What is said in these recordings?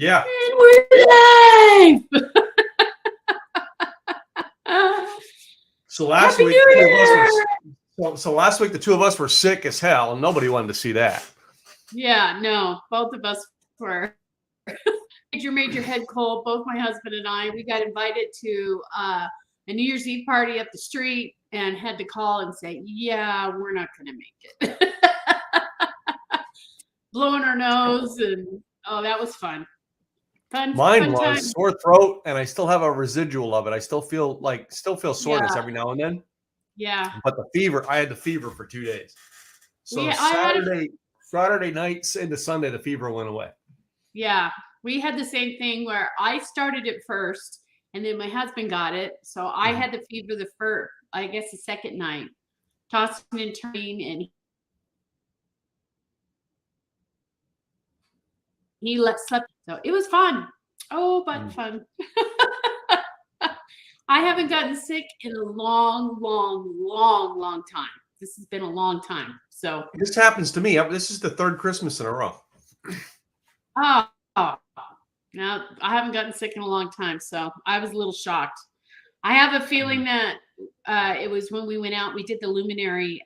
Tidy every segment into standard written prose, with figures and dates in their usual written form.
Yeah. And we're live. So last Happy week, New the two of us Year! so last week the two of us were sick as hell, and nobody wanted to see that. Yeah, no, both of us were. Major head cold. Both my husband and I. We got invited to a New Year's Eve party up the street, and had to call and say, "Yeah, we're not going to make it." Blowing our nose, and oh, that was fun. Mine was time. sore throat, and I still have a residual of it. I still feel soreness every now and then. Yeah. But the fever, I had the fever for 2 days. So Saturday nights into Sunday, the fever went away. Yeah, we had the same thing where I started it first, and then my husband got it. So I had the fever the second night, tossing and turning, and he slept. So it was fun. Oh, but fun. I haven't gotten sick in a long time. This has been a long time. So this happens to me. This is the third Christmas in a row. Oh, now I haven't gotten sick in a long time, so I was a little shocked. I have a feeling that it was when we went out, we did the luminary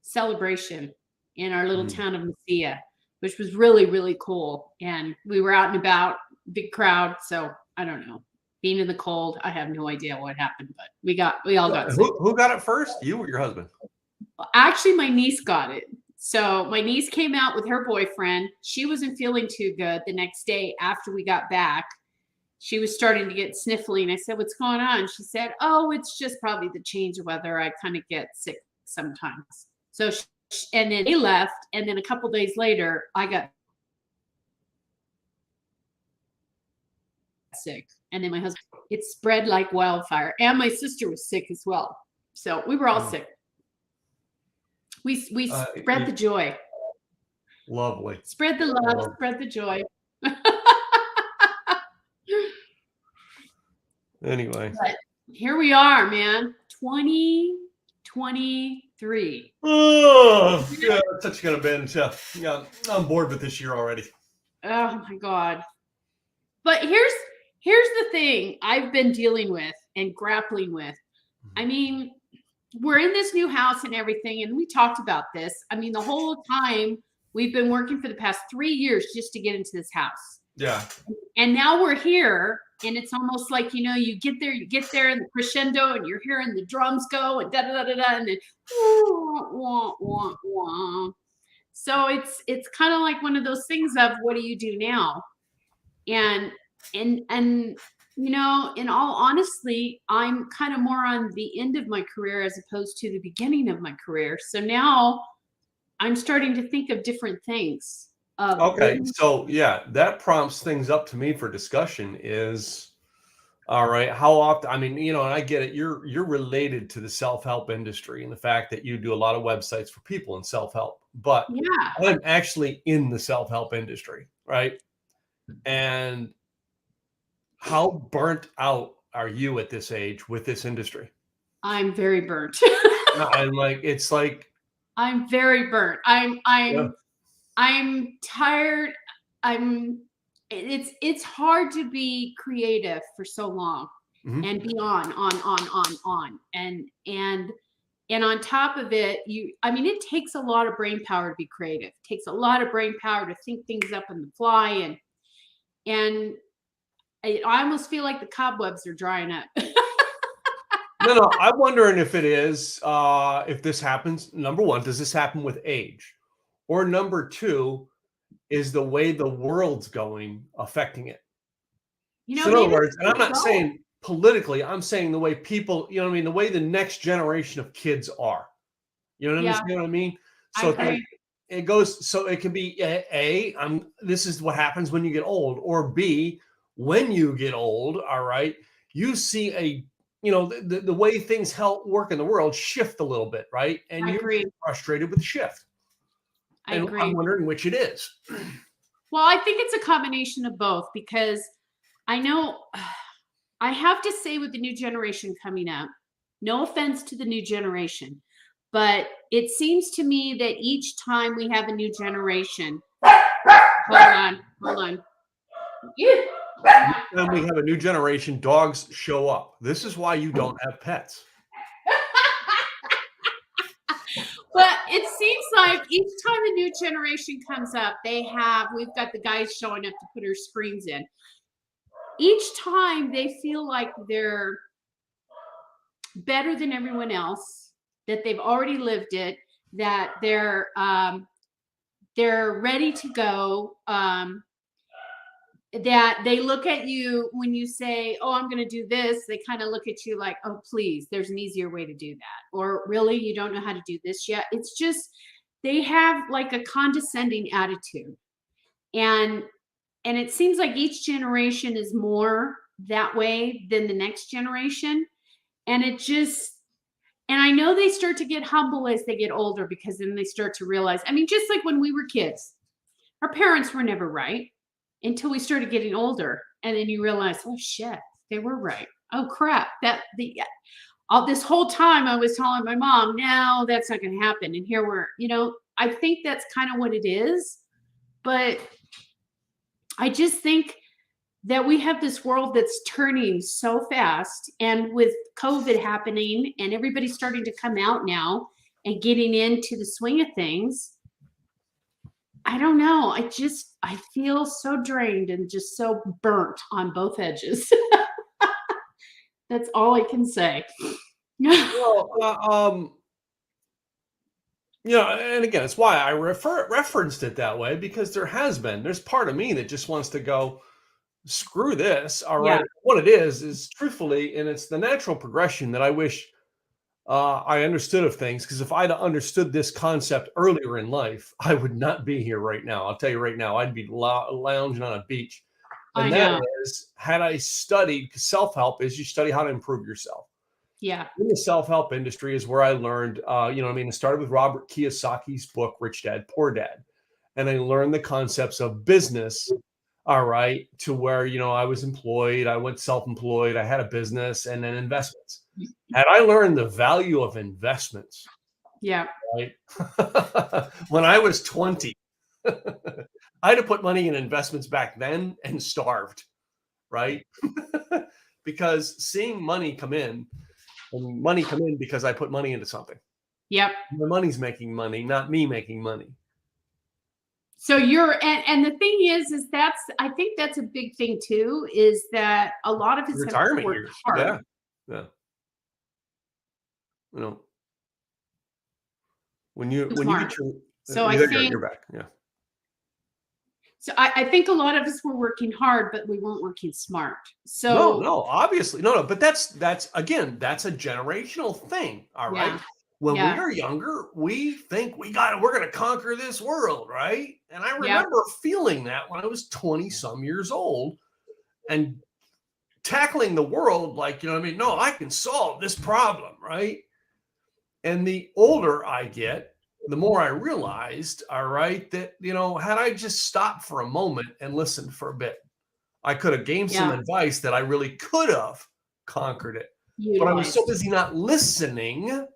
celebration in our little town of Mesilla, which was really, really cool. And we were out and about, big crowd. So I don't know. Being in the cold, I have no idea what happened, but we all got sick. Who got it first? You or your husband? Actually, my niece got it. So my niece came out with her boyfriend. She wasn't feeling too good the next day after we got back. She was starting to get sniffly. And I said, "What's going on?" She said, "Oh, it's just probably the change of weather. I kind of get sick sometimes." So, and then they left. And then a couple days later, I got sick. And then my husband, it spread like wildfire. And my sister was sick as well. So we were all sick. We spread the joy. Lovely. Spread the love, spread the joy. Anyway. But here we are, man. 2023. Oh, yeah, such gonna binge. Yeah, I'm bored with this year already. Oh my God. But here's the thing I've been dealing with and grappling with. I mean, we're in this new house and everything, and we talked about this. I mean, the whole time we've been working for the past 3 years just to get into this house. Yeah. And now we're here, and it's almost like, you get there and the crescendo, and you're hearing the drums go, and da da da da da, and then wah, wah, wah. So it's kind of like one of those things of, what do you do now? And in all honesty, I'm kind of more on the end of my career as opposed to the beginning of my career. So now I'm starting to think of different things. Okay. So yeah, that prompts things up to me for discussion is, all right, how often, I mean, and I get it. You're related to the self-help industry and the fact that you do a lot of websites for people in self-help, but yeah, I'm actually in the self-help industry. Right. And how burnt out are you at this age with this industry? I'm very burnt. I'm like, it's like, I'm very burnt. I'm tired. It's hard to be creative for so long and be on. And on top of it, it takes a lot of brain power to be creative. It takes a lot of brain power to think things up on the fly. And I almost feel like the cobwebs are drying up. No, I'm wondering if it is, if this happens. Number one, does this happen with age? Or number two, is the way the world's going affecting it? So in other words, and I'm not saying politically, I'm saying the way people, the way the next generation of kids are. You understand what I mean? So it goes, so it can be this is what happens when you get old, or B, when you get old, all right, you see the way things work in the world shift a little bit, right? And you're frustrated with the shift. I agree. I'm wondering which it is. Well, I think it's a combination of both, because I know I have to say, with the new generation coming up, no offense to the new generation, but it seems to me that each time we have a new generation, hold on. And we have a new generation, dogs show up. This is why you don't have pets. But it seems like each time a new generation comes up, we've got the guys showing up to put our screens in. Each time they feel like they're better than everyone else, that they've already lived it, that they're ready to go, that they look at you when you say, oh, I'm going to do this. They kind of look at you like, oh, please, there's an easier way to do that. Or really, you don't know how to do this yet. It's just, they have like a condescending attitude. And it seems like each generation is more that way than the next generation. And I know they start to get humble as they get older, because then they start to realize, I mean, just like when we were kids, our parents were never right until we started getting older. And then you realize, oh shit, they were right. Oh crap. This whole time I was telling my mom, no, that's not going to happen. And here I think that's kind of what it is. But I just think that we have this world that's turning so fast, and with COVID happening and everybody starting to come out now and getting into the swing of things, I don't know. I feel so drained and just so burnt on both edges. That's all I can say. Well, and again, it's why I referenced it that way, because there's part of me that just wants to go, screw this. All right. Yeah. What it is truthfully, and it's the natural progression that I wish I understood of things. Because if I'd understood this concept earlier in life, I would not be here right now. I'll tell you right now, I'd be lounging on a beach. And that is, had I studied, self-help is you study how to improve yourself. Yeah. In the self-help industry is where I learned, it started with Robert Kiyosaki's book, Rich Dad, Poor Dad. And I learned the concepts of business, all right, to where, I was employed, I went self-employed, I had a business, and then investments. Had I learned the value of investments, yeah, right, when I was 20, I'd have put money in investments back then and starved, right? Because seeing money come in, and money come in because I put money into something. Yep. The money's making money, not me making money. So and the thing is I think that's a big thing too, is that a lot of us retirement have worked years. hard. Yeah. When you get your, so I think you're back. Yeah. So I think a lot of us were working hard, but we weren't working smart. So no, obviously, no. But that's again, that's a generational thing. All right. Yeah. When we are younger, we think we're going to conquer this world, right? And I remember feeling that when I was 20 some years old and tackling the world like, no, I can solve this problem, right? And the older I get, the more I realized, all right, that, had I just stopped for a moment and listened for a bit, I could have gained some advice that I really could have conquered it. But I was so busy not listening,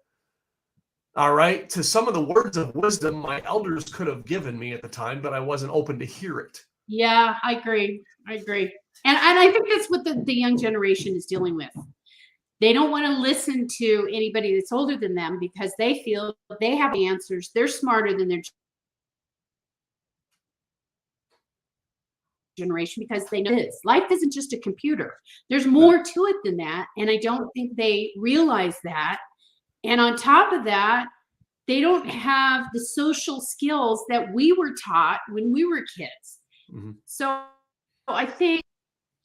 all right, to some of the words of wisdom my elders could have given me at the time, but I wasn't open to hear it. Yeah, I agree. And I think that's what the young generation is dealing with. They don't want to listen to anybody that's older than them because they feel they have the answers. They're smarter than their generation because they know this. Life isn't just a computer. There's more to it than that. And I don't think they realize that. And on top of that, they don't have the social skills that we were taught when we were kids. Mm-hmm. So I think,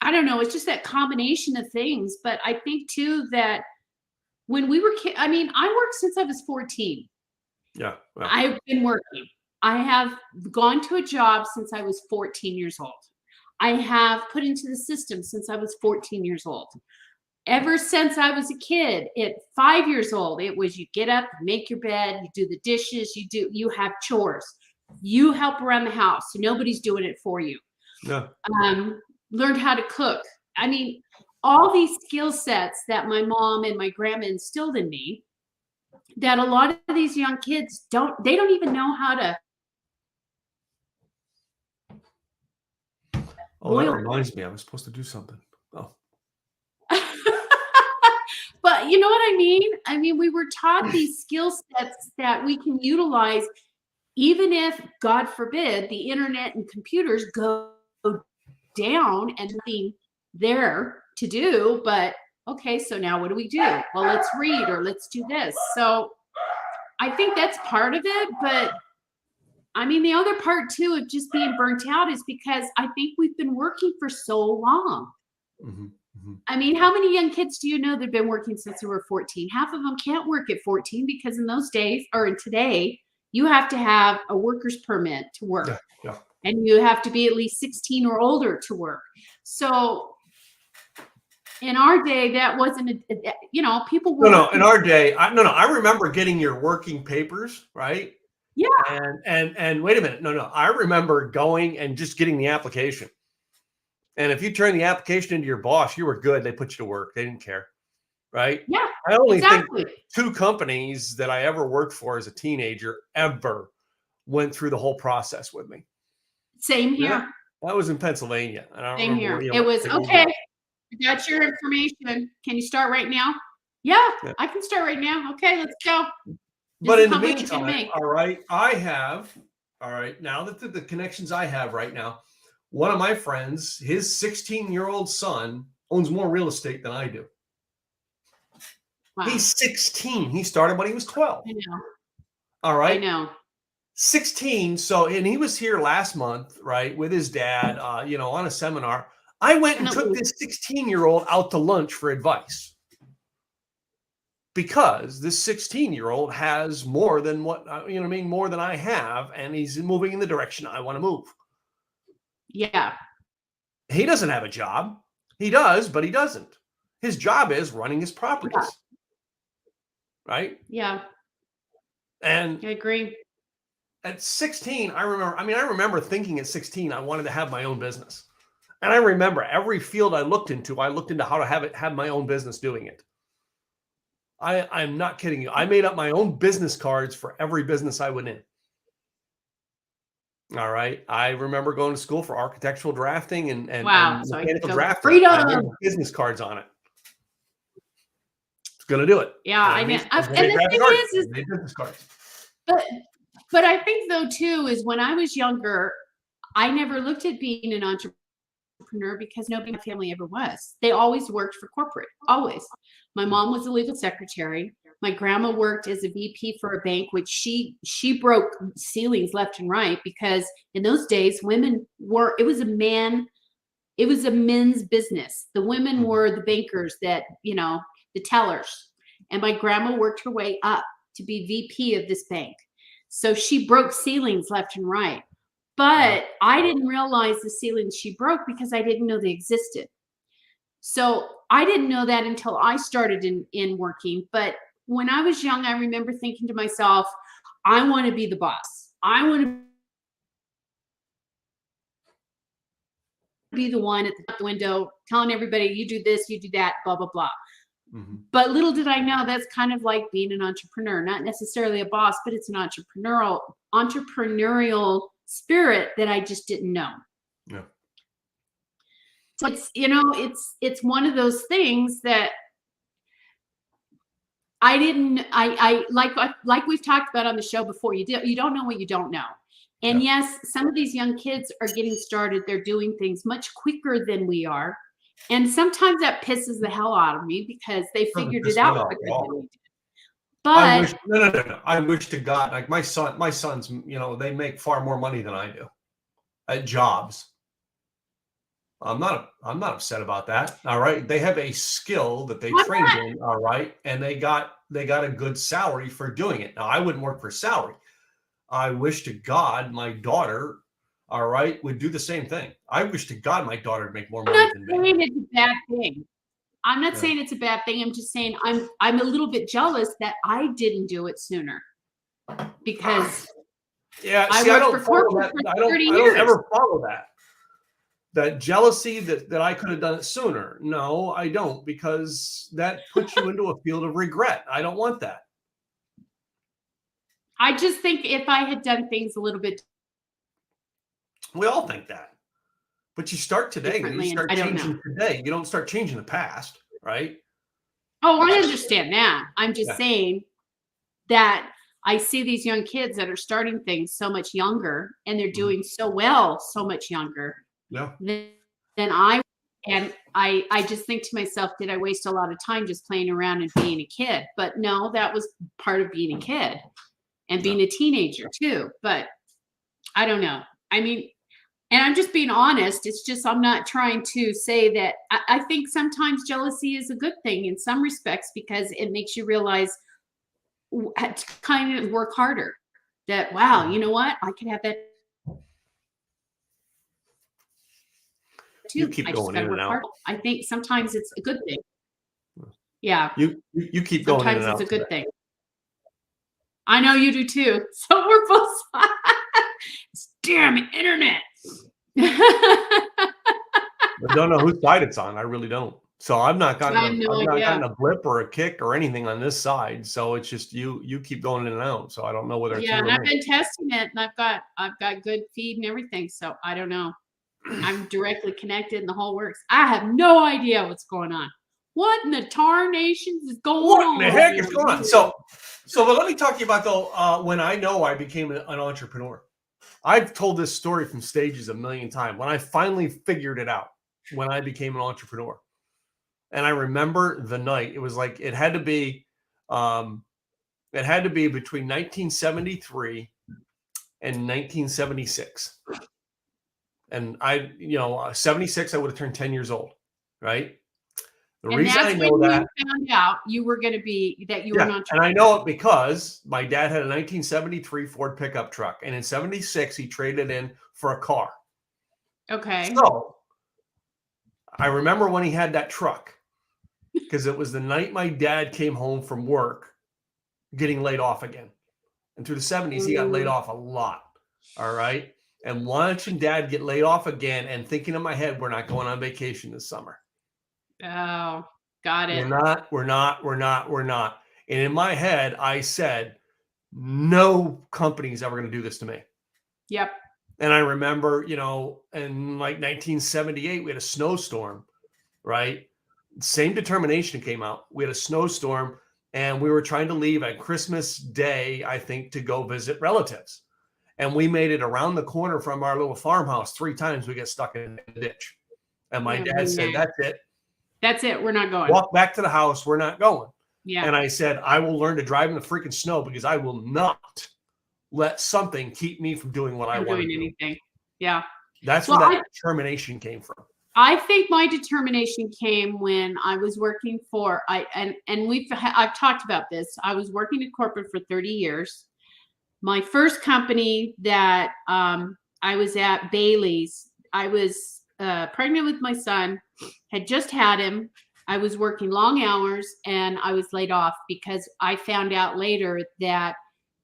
I don't know, it's just that combination of things. But I think too that when we were kids, I mean, I worked since I was 14. Yeah. I've been working. I have gone to a job since I was 14 years old. I have put into the system since I was 14 years old. Ever since I was a kid, at 5 years old, it was you get up, make your bed, you do the dishes, you have chores, you help around the house. Nobody's doing it for you. Yeah. Learned how to cook. I mean, all these skill sets that my mom and my grandma instilled in me, that a lot of these young kids don't even know how to. Oh, that Boy, reminds me, I was supposed to do something. Oh, but you know what I mean? I mean, we were taught these skill sets that we can utilize even if, God forbid, the internet and computers go down and nothing there to do. But okay, so now what do we do? Well, let's read or let's do this. So I think that's part of it. But I mean, the other part too of just being burnt out is because I think we've been working for so long. mhm, mhm. I mean, how many young kids do you know that have been working since they were 14? Half of them can't work at 14 because in those days or in today, you have to have a worker's permit to work Yeah, yeah. and you have to be at least 16 or older to work. So in our day, that wasn't, people No, were no, in working. our day, I remember getting your working papers, right? Yeah, And wait a minute. No, no. I remember going and just getting the application. And if you turn the application into your boss, you were good. They put you to work. They didn't care, right? yeah, I only think exactly. 2 companies that I ever worked for as a teenager ever went through the whole process with me. Same And that here. that was in Pennsylvania. I don't Same remember here. what, It what was state it was okay. in. That's your information. Can you start right now? Yeah, Yeah. I can start right now. Okay, let's go. This But is in the how much you can meantime, make. all right, I have, all right, now that the connections I have right now, one of my friends, his 16-year-old son owns more real estate than I do. Wow. He's 16. He started when he was 12. I know. All I right. know. 16. So, and he was here last month, right, with his dad, on a seminar. I went and took this 16-year-old out to lunch for advice because this 16-year-old has more than more than I have, and he's moving in the direction I want to move. Yeah. He doesn't have a job. He does, but he doesn't. His job is running his Yeah. properties, right? Yeah. And I agree. at 16, I remember thinking at 16 I wanted to have my own business. And I remember every field I looked into how to have my own business doing it. I'm not kidding you. I made up my own business cards for every business I went in. All right. I remember going to school for architectural drafting and Wow. So I could mechanical go drafting. I made freedom. business cards on it. It's gonna do it. Yeah, And I mean, I and made the graphic thing artists. is, I made business cards. but but I think though too is when I was younger, I never looked at being an entrepreneur because nobody in my family ever was. They always worked for corporate, always. My mom was a legal secretary. My grandma worked as a VP for a bank, which she broke ceilings left and right because in those days women were it was a men's business. The women were the bankers that, the tellers. And my grandma worked her way up to be VP of this bank. So she broke ceilings left and right. But I didn't realize the ceilings she broke because I didn't know they existed. So I didn't know that until I started in working. But when I was young, I remember thinking to myself, I want to be the boss. I want to be the one at the window telling everybody, you do this, you do that, blah, blah, blah. Mm-hmm. But little did I know that's kind of like being an entrepreneur, not necessarily a boss, but it's an entrepreneurial spirit that I just didn't know. Yeah. So it's one of those things that I like we've talked about on the show before. You don't know what you don't know. And yes, some of these young kids are getting started. They're doing things much quicker than we are. And sometimes that pisses the hell out of me because they figured it out quicker than we did. But no. I wish to God, like my sons, they make far more money than I do at jobs. I'm not upset about that. All right. They have a skill that they trained in. All right. And they got a good salary for doing it. Now I wouldn't work for salary. I wish to God my daughter, all right, would do the same thing. I wish to God my daughter would make more money than me. I'm not saying it's a bad thing. I'm not saying it's a bad thing. I'm just saying I'm a little bit jealous that I didn't do it sooner because I don't follow that. I don't ever follow that. That jealousy that I could have done it sooner. No, I don't, because that puts you into a field of regret. I don't want that. I just think if I had done things a little bit, we all think that. But you start today. You differently, and start I don't know. changing today. You don't start changing the past, right? Oh, I understand that. I'm just Yeah. saying that I see these young kids that are starting things so much younger, and they're Mhm. doing so well so much younger Yeah. than I. And I just think to myself, did I waste a lot of time just playing around and being a kid? But no, that was part of being a kid and being a teenager too. But I don't know. I mean, and I'm just being honest. It's just, I'm not trying to say that. I think sometimes jealousy is a good thing in some respects, because it makes you realize to kind of work harder. That, wow, you know what? I could have that You too. keep I just going got in to and work out. hard. I think sometimes it's a good thing. Yeah, You keep going in sometimes and it's out a today. good thing. I know you do too. So we're both. Damn internet. I don't know whose side it's on. I really don't. So I've not I have no idea. gotten a blip or a kick or anything on this side. So it's just you keep going in and out. So I don't know whether it's Yeah, you and or I've me. been testing it, and I've got good feed and everything. So I don't know. I'm directly connected, and the whole works. I have no idea what's going on. What in the tarnations is going What in on the over heck here? is going on? So but let me talk to you about though when I know I became an entrepreneur. I've told this story from stages a million times when I finally figured it out when I became an entrepreneur. And I remember the night. It was like it had to be between 1973 and 1976. And 76, I would have turned 10 years old, right? The And reason I that's know when that, you found out you were going to be that you were an yeah, and I entrepreneur. know it because my dad had a 1973 Ford pickup truck, and in 76 he traded in for a car. Okay. So I remember when he had that truck because it was the night my dad came home from work getting laid off again. And through the 70s, he got laid Mm, off a lot. All right. And watching dad get laid off again and thinking in my head, we're not going on vacation this summer. oh, got We're it. not, we're not, we're not, we're not. And in my head, I said, no company's ever going to do this to me. Yep. And I remember, in like 1978, we had a snowstorm, right? Same determination came out. We had a snowstorm and we were trying to leave at Christmas Day, I think, to go visit relatives. And we made it around the corner from our little farmhouse 3 times. We get stuck in the ditch. And my Yeah, dad said, nah. that's it. That's it. We're not going. Walk back to the house. We're not going. Yeah. And I said, I will learn to drive in the freaking snow because I will not let something keep me from doing what I I'm want to doing do. anything. Yeah. That's Well, where that determination came from. I think my determination came when I was working for I've talked about this. I was working in corporate for 30 years. My first company that I was at, Bailey's, I was pregnant with my son, had just had him. I was working long hours, and I was laid off because I found out later that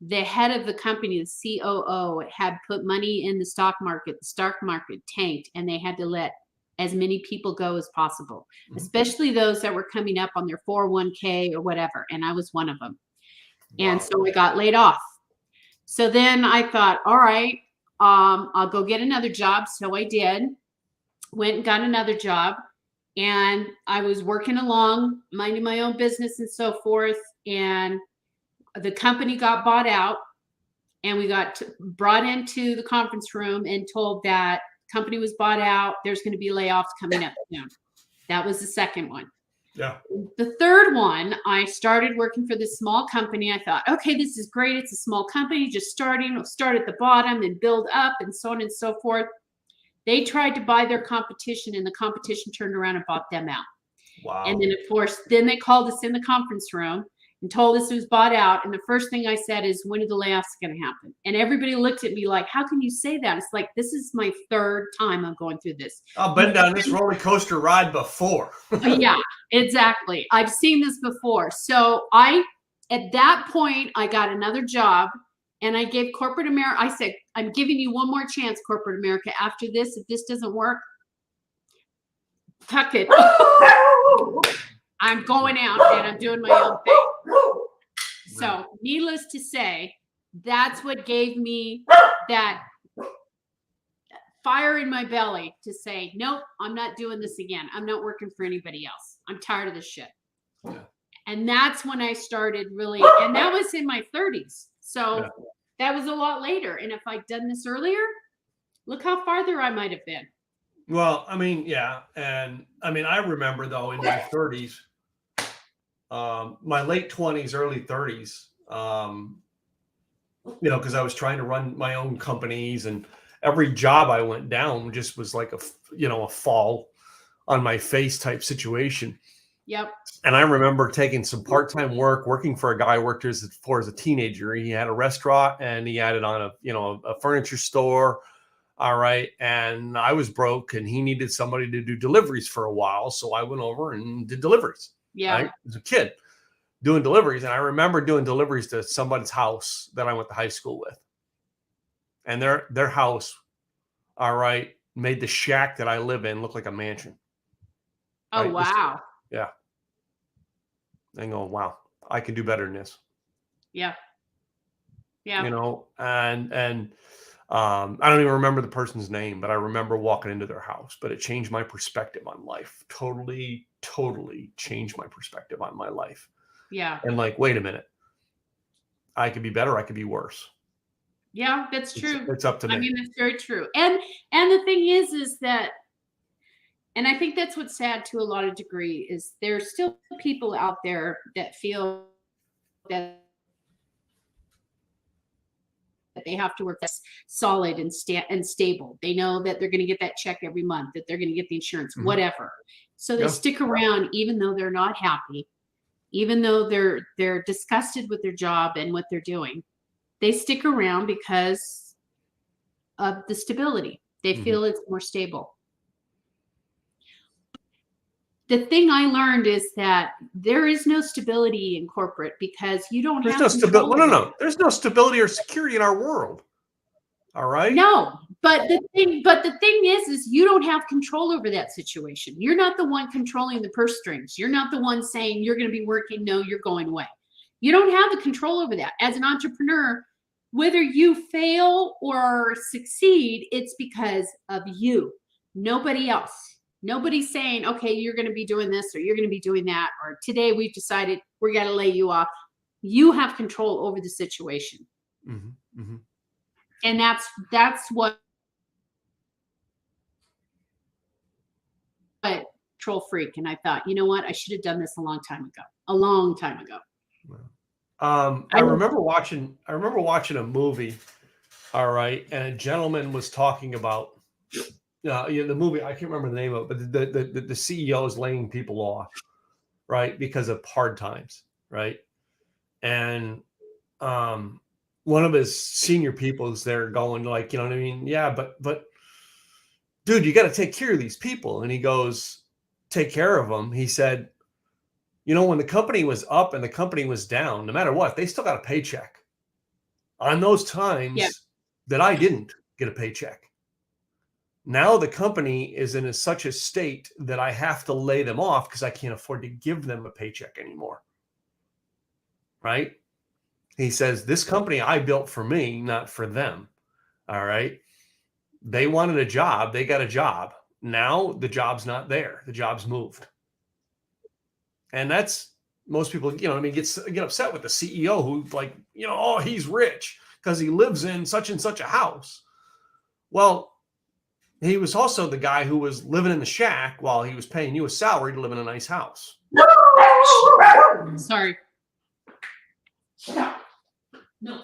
the head of the company, the COO, had put money in the stock market. The stock market tanked, and they had to let as many people go as possible, especially those that were coming up on their 401k or whatever. And I was one of them. And Wow. so I got laid off. So then I thought, all right, I'll go get another job. So I did. Went and got another job, and I was working along, minding my own business and so forth. And the company got bought out, and we got brought into the conference room and told that company was bought out. There's going to be layoffs coming up soon. That was the second one. Yeah. The third one, I started working for this small company. I thought, okay, this is great. It's a small company, just starting. We'll start at the bottom and build up and so on and so forth. They tried to buy their competition, and the competition turned around and bought them out. Wow. And then, of course, then they called us in the conference room and told us it was bought out. And the first thing I said is, when are the layoffs going to happen? And everybody looked at me like, how can you say that? It's like, this is my third time I'm going through this. I've been down this roller coaster ride before. Yeah, exactly. I've seen this before. So at that point, I got another job, and I gave corporate America, I said, I'm giving you one more chance, corporate America. After this, if this doesn't work, fuck it. I'm going out and I'm doing my own thing. So needless to say, that's what gave me that fire in my belly to say, nope, I'm not doing this again. I'm not working for anybody else. I'm tired of this shit. Yeah. And that's when I started really, and that was in my 30s. So that was a lot later. And if I'd done this earlier, look how farther I might have been. Well, I mean, yeah. And I mean, I remember though in my 30s, my late 20s, early 30s, you know, because I was trying to run my own companies, and every job I went down just was like a fall on my face type situation. Yep. And I remember taking some part-time work, working for a guy I worked for as a teenager. He had a restaurant and he had it on a furniture store. All right. And I was broke and he needed somebody to do deliveries for a while. So I went over and did deliveries. Yeah. Right? As a kid doing deliveries. And I remember doing deliveries to somebody's house that I went to high school with. And their house, all right, made the shack that I live in look like a mansion. Oh, right? wow. Yeah. And go, wow, I can do better than this. Yeah. Yeah. You know, and I don't even remember the person's name, but I remember walking into their house. But it changed my perspective on life. Totally changed my perspective on my life. Yeah. And like, wait a minute, I could be better. I could be worse. Yeah, that's true. It's up to me. I mean, that's very true. And the thing is that, and I think that's what's sad to a lot of degree, is there's still people out there that feel that they have to work solid and stable. They know that they're going to get that check every month, that they're going to get the insurance, whatever. So they stick around even though they're not happy, even though they're disgusted with their job and what they're doing. They stick around because of the stability. They feel it's more stable. The thing I learned is that there is no stability in corporate because you don't have no stability. No. There's no stability or security in our world. All right. No, but the thing is you don't have control over that situation. You're not the one controlling the purse strings. You're not the one saying you're going to be working. No, you're going away. You don't have the control over that. As an entrepreneur, whether you fail or succeed, it's because of you, nobody else. Nobody's saying, okay, you're going to be doing this or you're going to be doing that, or today we've decided we're going to lay you off. You have control over the situation. And that's what control freak. And I thought, you know what? I should have done this a long time ago. I remember watching a movie. All right. And a gentleman was talking about, the movie, I can't remember the name of it, but the CEO is laying people off, right, because of hard times, right? And one of his senior people is there going like, you know what I mean? Yeah, but dude, you got to take care of these people. And he goes, take care of them. He said, you know, when the company was up and the company was down, no matter what, they still got a paycheck. On those times that I didn't get a paycheck. Now the company is in such a state that I have to lay them off because I can't afford to give them a paycheck anymore. Right? He says, this company I built for me, not for them. All right. They wanted a job. They got a job. Now the job's not there. The job's moved. And that's most people, you know, I mean, get upset with the CEO who like, you know, oh, he's rich because he lives in such and such a house. Well, he was also the guy who was living in the shack while he was paying you a salary to live in a nice house. Sorry. No.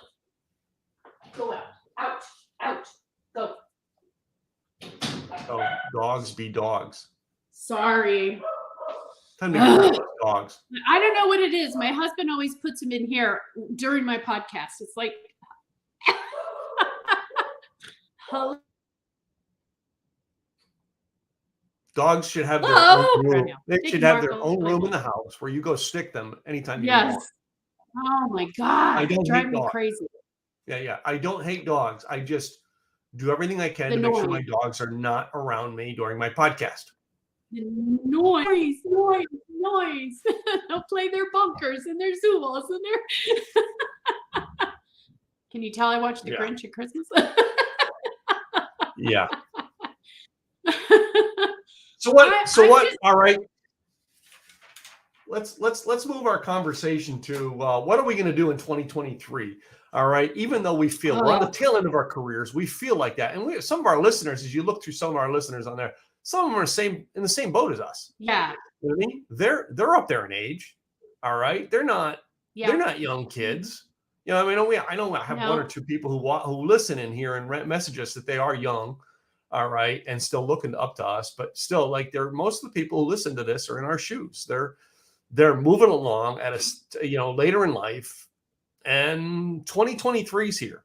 Go out. Out. Go. Oh, dogs be dogs. Sorry. Time to get dogs. I don't know what it is. My husband always puts them in here during my podcast. It's like, hello. Dogs should have their own room. They Thank should you, have their Marco. own room in the house where you go stick them anytime you Yes. want. Oh my God. I don't drive hate me dogs. crazy. Yeah. I don't hate dogs. I just do everything I can to make sure my dogs are not around me during my podcast. Noise. They'll play their bunkers and their zoo walls and their. Can you tell I watched The Grinch at Christmas? Yeah. So what? So I'm what? just, All right. Let's move our conversation to what are we going to do in 2023? All right. Even though we feel we're on the oh, tail end of our careers, we feel like that, and some of our listeners, as you look through some of our listeners on there, some of them are in the same boat as us. yeah, You know what I mean? They're up there in age. All right. They're yeah, not young kids. You know, I mean, I know I have one or no, two people who listen in here and message us that they are young, all right, and still looking up to us, but still, like, they're most of the people who listen to this are in our shoes. They're moving along at later in life, and 2023 is here.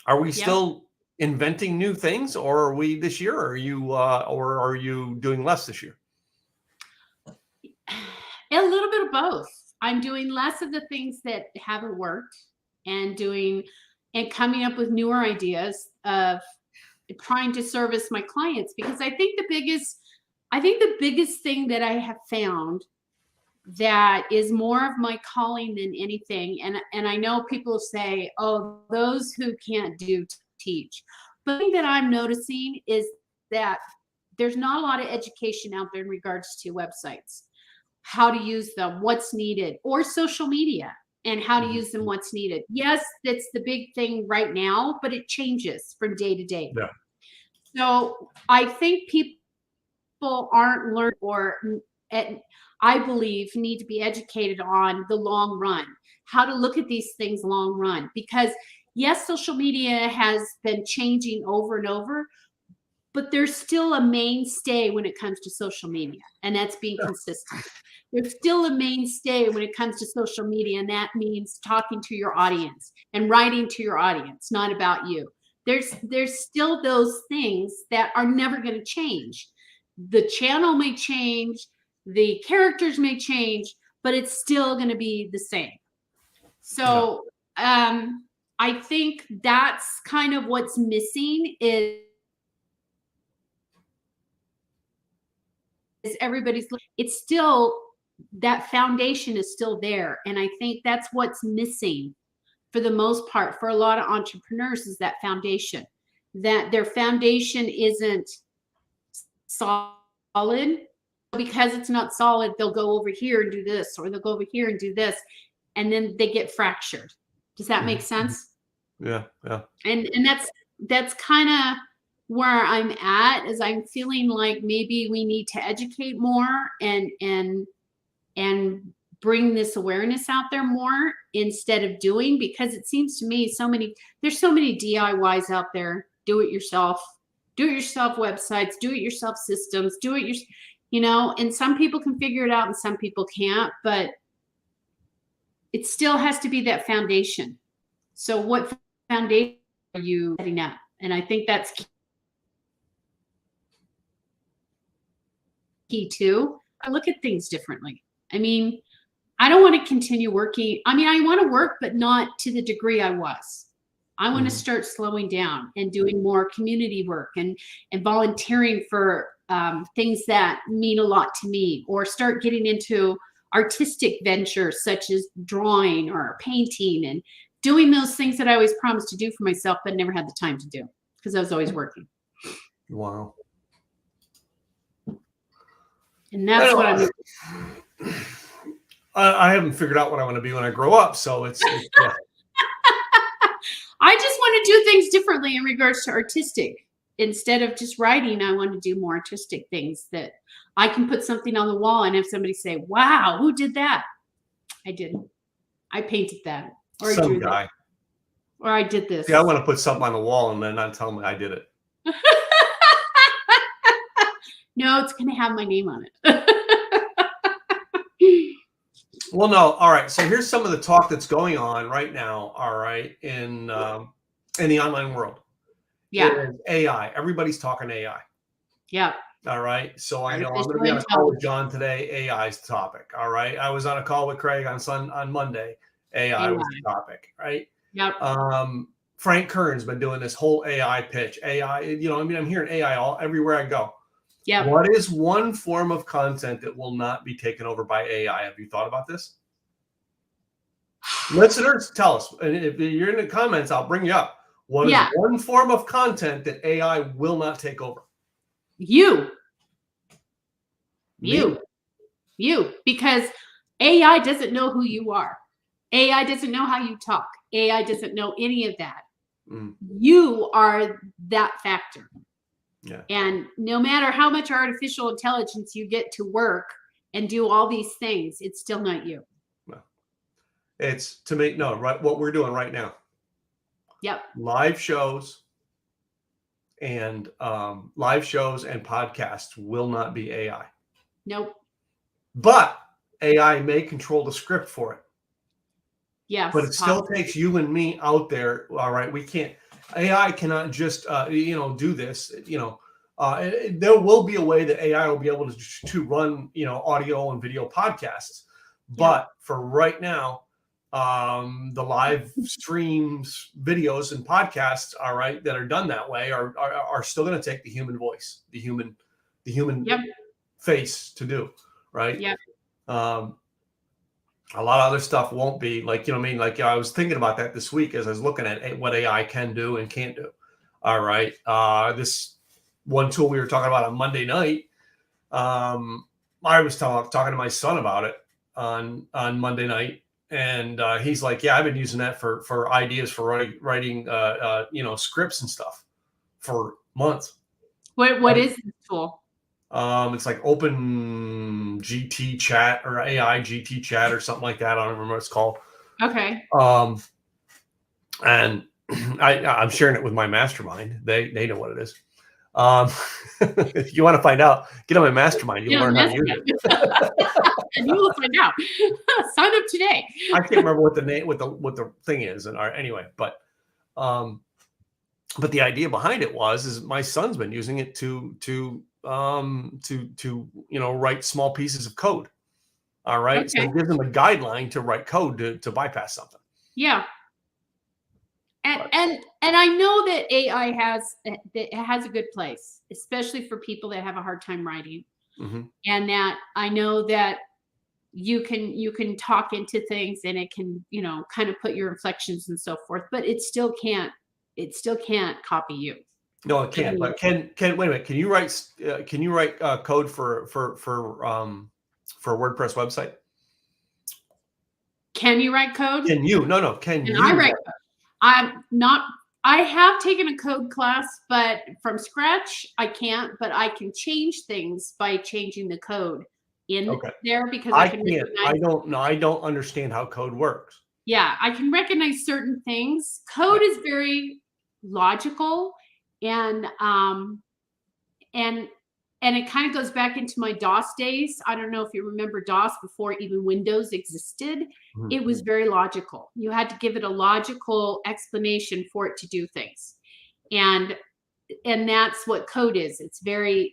Are we yep. still inventing new things, or are we this year? Or are you doing less this year? A little bit of both. I'm doing less of the things that haven't worked and coming up with newer ideas of trying to service my clients, because I think the biggest thing that I have found that is more of my calling than anything, and I know people say, oh, those who can't do teach, but the thing that I'm noticing is that there's not a lot of education out there in regards to websites, how to use them, what's needed, or social media and how to use them, what's needed. Yes, that's the big thing right now, but it changes from day to day. Yeah. So I think people aren't learned, or I believe need to be educated on the long run, how to look at these things long run. Because yes, social media has been changing over and over, but there's still a mainstay when it comes to social media, and that's being consistent. There's still a mainstay when it comes to social media, and that means talking to your audience and writing to your audience, not about you. There's still those things that are never going to change. The channel may change, the characters may change, but it's still going to be the same. So I think that's kind of what's missing is everybody's, it's still, that foundation is still there, and I think that's what's missing for the most part for a lot of entrepreneurs, is that foundation, that their foundation isn't solid. Because it's not solid, they'll go over here and do this, or they'll go over here and do this, and then they get fractured. Does that make sense? Yeah. And that's kind of where I'm at, is I'm feeling like maybe we need to educate more and bring this awareness out there more instead of doing, because it seems to me there's so many DIYs out there, do it yourself websites, do it yourself systems, and some people can figure it out and some people can't, but it still has to be that foundation. So what foundation are you setting up? And I think that's key too. I look at things differently. I mean, I don't want to continue working. I mean, I want to work, but not to the degree I was. I want to start slowing down and doing more community work and volunteering for things that mean a lot to me, or start getting into artistic ventures such as drawing or painting and doing those things that I always promised to do for myself, but never had the time to do because I was always working. Wow. And that's what I'm. I haven't figured out what I want to be when I grow up, so it's I just want to do things differently in regards to artistic. Instead of just writing, I want to do more artistic things that I can put something on the wall and have somebody say, wow, who did that? I didn't. I painted that. Or I drew guy. that. Or I did this. Yeah, I want to put something on the wall and then not tell me I did it. No, it's going to have my name on it. Well, no. All right. So here's some of the talk that's going on right now. All right, in the online world. Yeah. AI. Everybody's talking AI. Yeah. All right. So I know I'm going to be on a call with John today. AI's the topic. All right. I was on a call with Craig on Monday. AI was the topic. Right. Yep. Frank Kern's been doing this whole AI pitch. AI. I'm hearing AI everywhere I go. Yeah. What is one form of content that will not be taken over by AI? Have you thought about this? Listeners, tell us. And if you're in the comments, I'll bring you up. What is one form of content that AI will not take over? You, Me? because AI doesn't know who you are. AI doesn't know how you talk. AI doesn't know any of that. Mm, You are that factor. yeah. And no matter how much artificial intelligence you get to work and do all these things, it's still not you. Well, it's to me, no, right. What we're doing right now, Yep. live shows live shows and podcasts will not be AI, Nope. but AI may control the script for it. But Yes. it still Possible. takes you and me out there. All right, we can't. AI cannot just do this. There will be a way that AI will be able to run audio and video podcasts. But for right now, the live streams, videos, and podcasts, all right, that are done that way are still going to take the human voice, the human Yep. face to do, right? Yep. A lot of other stuff won't be like, I mean, like I was thinking about that this week as I was looking at what AI can do and can't do. All right. This one tool we were talking about on Monday night. I was talking to my son about it on Monday night. And he's like, yeah, I've been using that for ideas for writing scripts and stuff for months. What is this tool? It's like Open GT Chat or AI GT Chat or something like that. I don't remember what it's called. Okay. And I'm sharing it with my mastermind. They know what it is. If you want to find out, get on my mastermind. You'll learn how to use it. And you will find out. Sign up today. I can't remember what the name, what the thing is, and anyway, but the idea behind it is my son's been using it to write small pieces of code. All right. So Okay. it gives them a guideline to write code to bypass something. Yeah. And I know that AI has a good place, especially for people that have a hard time writing. Mm-hmm. And that I know that you can talk into things and it can, kind of put your inflections and so forth, but it still can't copy you. No, it can't. But can wait a minute? Can you write code for a WordPress website? Can you write code? Can you? No. Can you? I write code. I'm not. I have taken a code class, but from scratch, I can't. But I can change things by changing the code in there because I can. I don't understand how code works. Yeah, I can recognize certain things. Code is very logical, and it kind of goes back into my DOS days. I don't know if you remember DOS before even Windows existed. Mm-hmm. It was very logical. You had to give it a logical explanation for it to do things. And that's what code is. It's very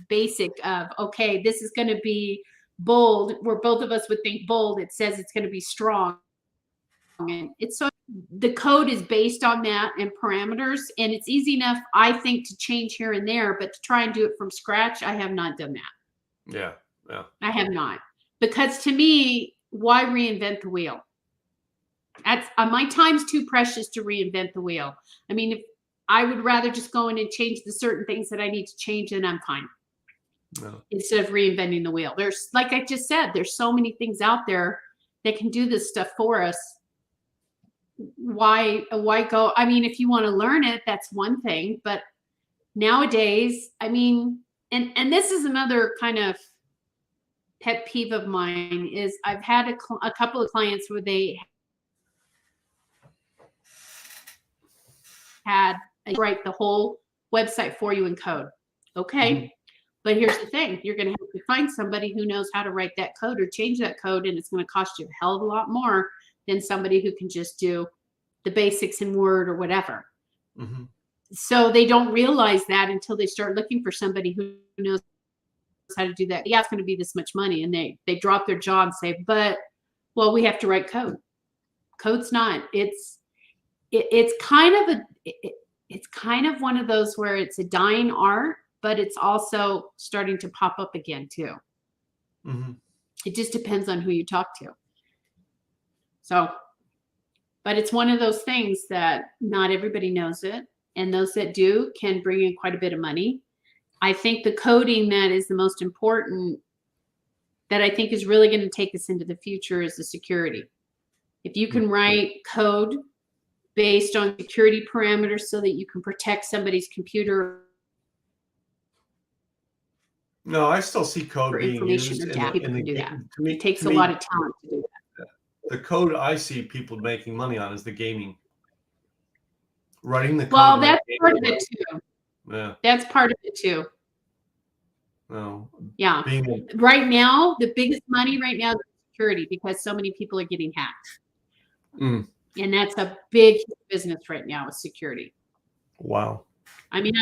basic of, okay, this is going to be bold, where both of us would think bold. It says it's going to be strong. And it's so the code is based on that and parameters, and it's easy enough, I think, to change here and there, but to try and do it from scratch, I have not done that. Yeah. I have not, because to me, why reinvent the wheel? That's my time's too precious to reinvent the wheel. I mean, if I would rather just go in and change the certain things that I need to change, and I'm fine. No. Instead of reinventing the wheel. There's, like I just said, there's so many things out there that can do this stuff for us. Why go? I mean, if you want to learn it, that's one thing. But nowadays, I mean, and this is another kind of pet peeve of mine is I've had a couple of clients where they had write the whole website for you in code. Okay. Mm-hmm. But here's the thing, you're going to have to find somebody who knows how to write that code or change that code, and it's going to cost you a hell of a lot more than somebody who can just do the basics in Word or whatever. Mm-hmm. So they don't realize that until they start looking for somebody who knows how to do that. Yeah, it's going to be this much money, and they drop their jaw and say, but, well, we have to write code. Code's not. It's kind of one of those where it's a dying art, but it's also starting to pop up again too. Mm-hmm. It just depends on who you talk to. So, but it's one of those things that not everybody knows it, and those that do can bring in quite a bit of money. I think the coding that is the most important, that I think is really going to take us into the future, is the security. If you can write code based on security parameters so that you can protect somebody's computer No, I still see code or being information used or in data, people the can do that. game. It takes To a lot me, of talent to do that. the code I see people making money on is the gaming. Writing the code. Well, that's part of it too. Yeah. That's part of it too. No. Yeah. Right now, the biggest money right now is security, because so many people are getting hacked. Mm. And that's a big business right now, is security. Wow. I mean,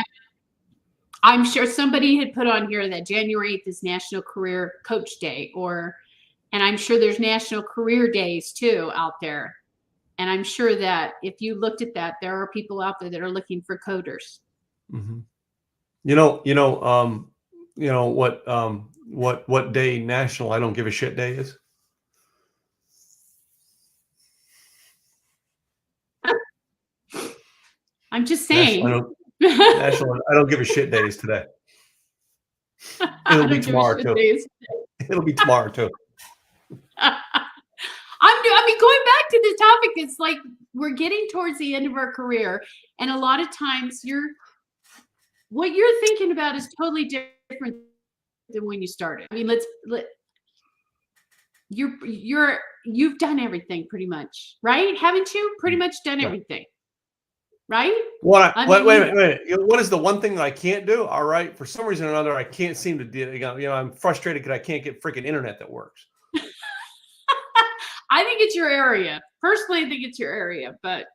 I'm sure somebody had put on here that January 8th is National Career Coach Day, and I'm sure there's National Career Days too out there. And I'm sure that if you looked at that, there are people out there that are looking for coders. Mm-hmm. What day National I Don't Give a Shit Day is? I'm just saying. National I Don't Give a Shit Day is today. It'll be tomorrow too. It'll be tomorrow too. I mean, going back to the topic, it's like we're getting towards the end of our career, and a lot of times what you're thinking about is totally different than when you started. I mean, you've done everything pretty much, right? Haven't you pretty much done everything? Right? Wait a minute. What is the one thing that I can't do? All right. For some reason or another, I can't seem to do it. I'm frustrated because I can't get freaking internet that works. I think it's your area. Personally, I think it's your area, but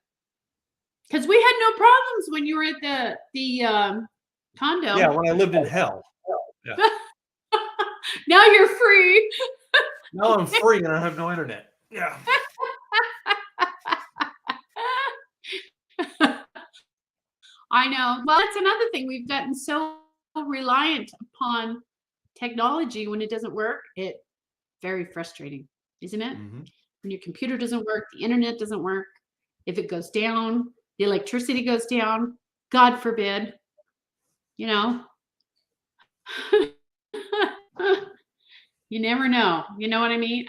because we had no problems when you were at the condo. Yeah, when I lived in hell. Yeah. Now you're free. Now I'm free and I have no internet. Yeah. I know. Well, that's another thing. We've gotten so reliant upon technology. When it doesn't work, it's very frustrating, isn't it? Mm-hmm. When your computer doesn't work, the internet doesn't work. If it goes down, the electricity goes down. God forbid. You know. You never know. You know what I mean?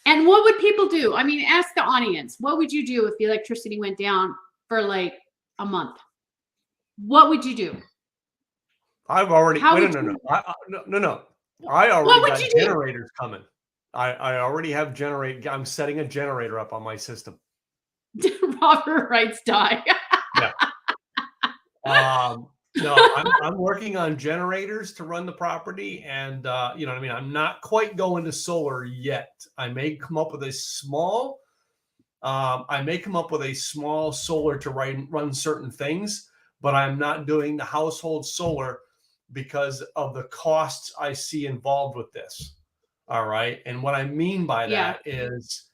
And what would people do? I mean, ask the audience. What would you do if the electricity went down for like a month? What would you do? I've already no. I already got generators coming. I already have I'm setting a generator up on my system. Robert writes die. Yeah. No, I'm working on generators to run the property, and you know what I mean. I'm not quite going to solar yet. I may come up with a small solar to run certain things, but I'm not doing the household solar because of the costs I see involved with this. All right, and what I mean by that is,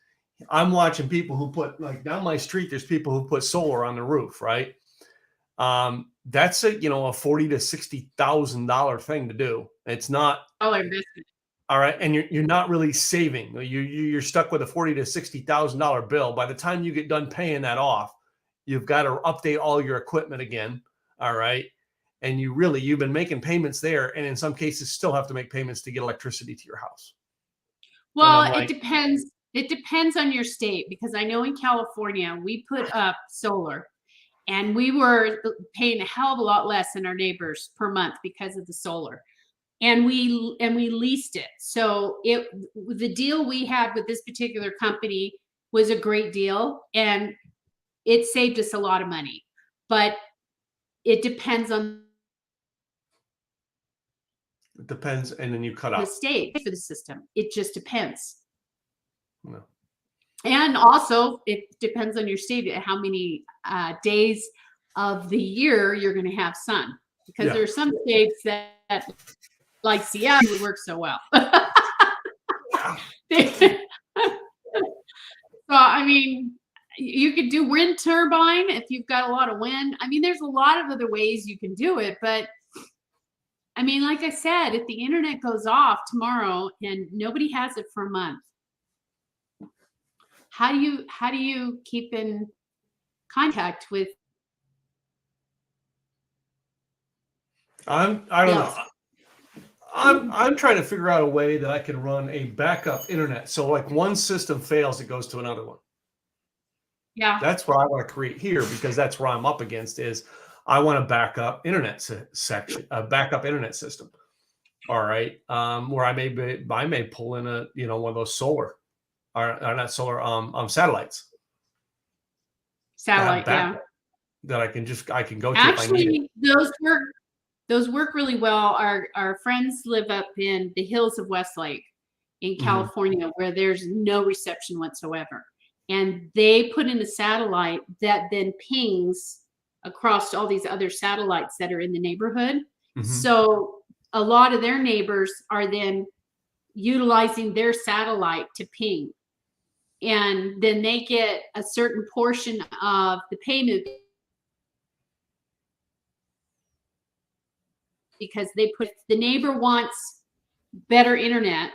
I'm watching people who put, like, down my street, there's people who put solar on the roof, right? That's a $40,000 to $60,000 thing to do. It's not investment. All right, and you're not really saving. You're stuck with a $40,000 to $60,000 bill. By the time you get done paying that off, you've got to update all your equipment again. All right, and you've been making payments there, and in some cases still have to make payments to get electricity to your house. Well, it depends. It depends on your state, because I know in California we put up solar, and we were paying a hell of a lot less than our neighbors per month because of the solar. And we leased it. So the deal we had with this particular company was a great deal, and it saved us a lot of money. But it depends on and then you cut the out state for the system. It just depends. No. And also, it depends on your state how many days of the year you're going to have sun, because there are some states that, like Seattle, would work so well. So, I mean, you could do wind turbine if you've got a lot of wind. I mean, there's a lot of other ways you can do it, but I mean, like I said, if the internet goes off tomorrow and nobody has it for a month, how do you keep in contact with? I don't know. Yes. I'm trying to figure out a way that I can run a backup internet. So like one system fails, it goes to another one. Yeah. That's what I want to create here because that's where I'm up against is I want a backup internet section, a backup internet system. All right. Where I may pull in a, one of those solar or not solar, satellites to have Satellite. Yeah. backup that I can go to if I need it. Actually, those work really well. Our friends live up in the hills of Westlake in Mhm. California, where there's no reception whatsoever. And they put in a satellite that then pings across all these other satellites that are in the neighborhood. Mhm. So a lot of their neighbors are then utilizing their satellite to ping. And then they get a certain portion of the payment because they put the neighbor wants better internet,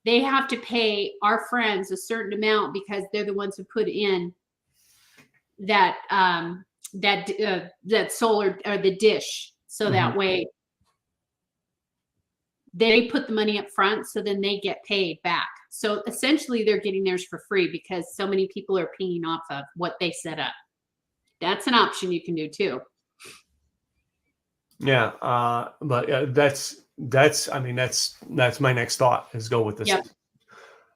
they have to pay our friends a certain amount because they're the ones who put in that that solar or the dish. So that way they put the money up front, so then they get paid back. So essentially they're getting theirs for free because so many people are paying off of what they set up. That's an option you can do too. Yeah, but that's I mean that's my next thought is go with this. Yep.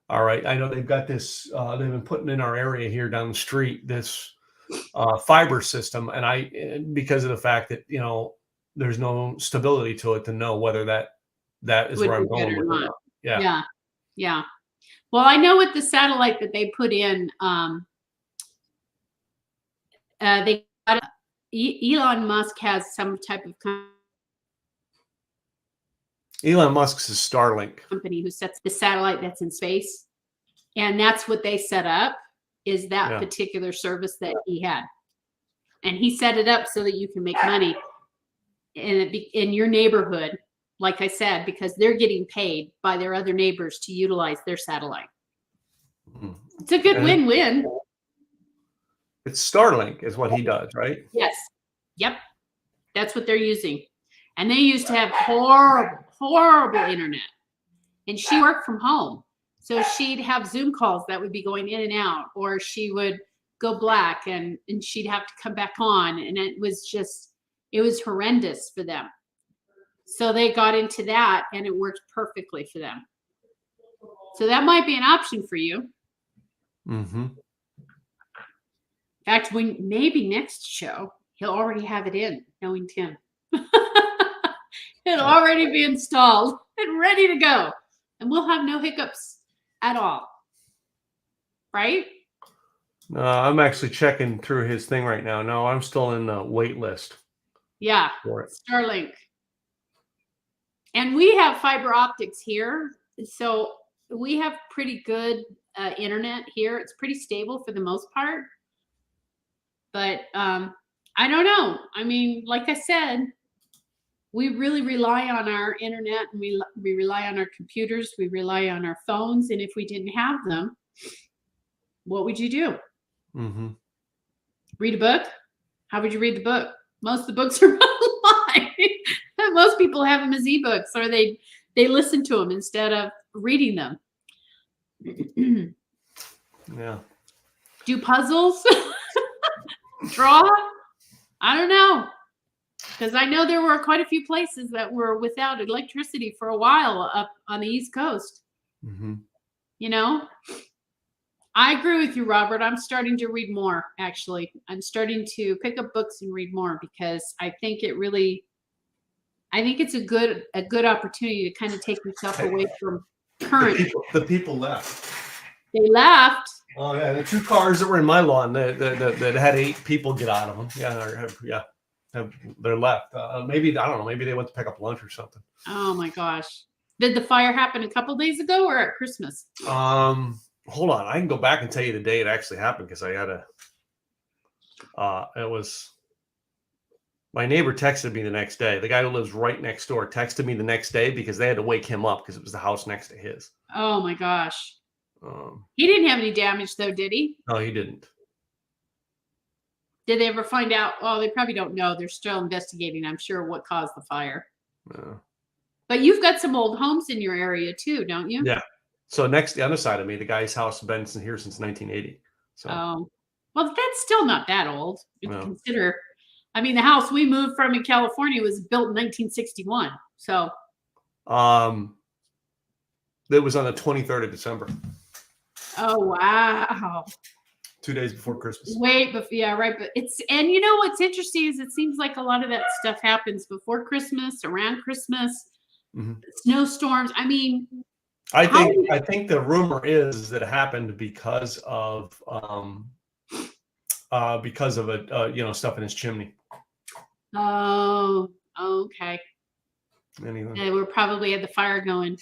All right, I know they've got this. They've been putting in our area here down the street this fiber system, and because of the fact that there's no stability to it to know whether that is Would where be I'm good going or with it. Or not. not. Yeah. Yeah. Yeah. Well, I know with the satellite that they put in, they got Elon Musk has some type of Elon Musk's is Starlink. company who sets the satellite that's in space, and that's what they set up is that Yeah. particular service that he had, and he set it up so that you can make money in your neighborhood. Like I said, because they're getting paid by their other neighbors to utilize their satellite. Mhm. It's a good And win-win. it's Starlink is what he does, right? Yes. Yep. That's what they're using. And they used to have horrible, horrible internet. And she worked from home. So she'd have Zoom calls that would be going in and out, or she would go black and she'd have to come back on. And it was horrendous for them. So they got into that and it worked perfectly for them. So that might be an option for you. Mm-hmm. In fact, maybe next show, he'll already have it in, knowing Tim. It'll already be installed and ready to go. And we'll have no hiccups at all. Right? I'm actually checking through his thing right now. No, I'm still in the wait list. Yeah. For it. Starlink. And we have fiber optics here. So we have pretty good internet here. It's pretty stable for the most part. But I don't know. I mean, like I said, we really rely on our internet and we rely on our computers. We rely on our phones. And if we didn't have them, what would you do? Mm-hmm. Read a book? How would you read the book? Most of the books are online. Most people have them as ebooks, or they listen to them instead of reading them. Yeah. Do puzzles? Draw? I don't know. Because I know there were quite a few places that were without electricity for a while up on the East Coast. Mm-hmm. I agree with you, Robert. I'm starting to read more, actually. I'm starting to pick up books and read more because I think it's a good opportunity to kind of take yourself away from current. The people left. They left. Oh yeah, the 2 cars that were in my lawn that had 8 people get out of them. Yeah, they're left. Maybe I don't know. Maybe they went to pick up lunch or something. Oh my gosh! Did the fire happen a couple days ago or at Christmas? Hold on, I can go back and tell you the day it actually happened because I had it was my neighbor texted me the next day. The guy who lives right next door texted me the next day because they had to wake him up because it was the house next to his. Oh my gosh! He didn't have any damage though, did he? No, he didn't. Did they ever find out? Well, they probably don't know. They're still investigating, I'm sure, what caused the fire. Yeah. But you've got some old homes in your area too, don't you? Yeah. So next, the other side of me, the guy's house has been here since 1980. So, Oh, well, that's still not that old if you yeah. consider. I mean, the house we moved from in California was built in 1961. So, Um, it was on the 23rd of December, oh wow. 2 days before Christmas. Wait, but yeah, right. But it's, and you know what's interesting is it seems like a lot of that stuff happens before Christmas, around Christmas, Mhm. snowstorms. I mean, I how? think the rumor is that it happened because of stuff in his chimney. Oh, okay. Anyway, Yeah, we're probably had the fire going.